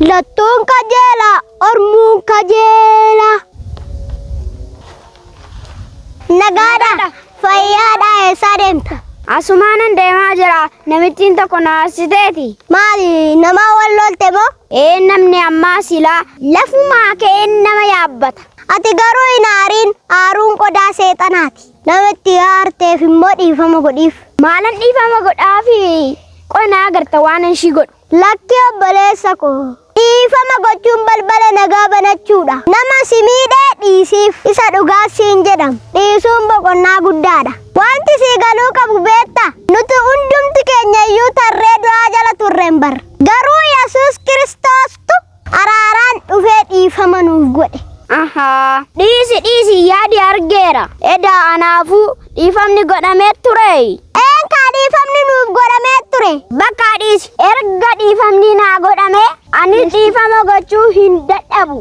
Lattuun kajeela ormuun kajeela. Nagaadha fayyaadha eessaa deemta? Asumaanan deemaa jira. Namittiin tokko na haasiteeti. Maali nama wal lolte moo? Namni ammaa silaa lafumaa ka'een nama yaabbata. Ati garuu hin aariin aaruun qodaa seexanaati. Namatti aarteef immoo dhiifama godhiif. Maalan dhiifama godhaafi qonaa agarta waan ishii godhu. Lakki obboleessa koo. Dhiifama gochuun balbala nagaa banachuudha. Nama si miidhee dhiisiif isa dhugaa siin jedhama. Dhiisuun boqonnaa guddaadha. Wanti sii galuu qabu beekta. Nuti hundumti keenya iyyuu tarree du'aa jala turreen barra. Garuu Yesuus Kiristoostu araaraan dhufee dhiifama nuuf godhe. Dhiisi yaadi argeera. Edaa anaafuu dhiifamni godhamee ture. Eenkaa dhiifamni nuuf godhamee ture. Bakka dhiisi. Erga dhiifamni naa godhame ani dhiifama gochuu hin dadhabu.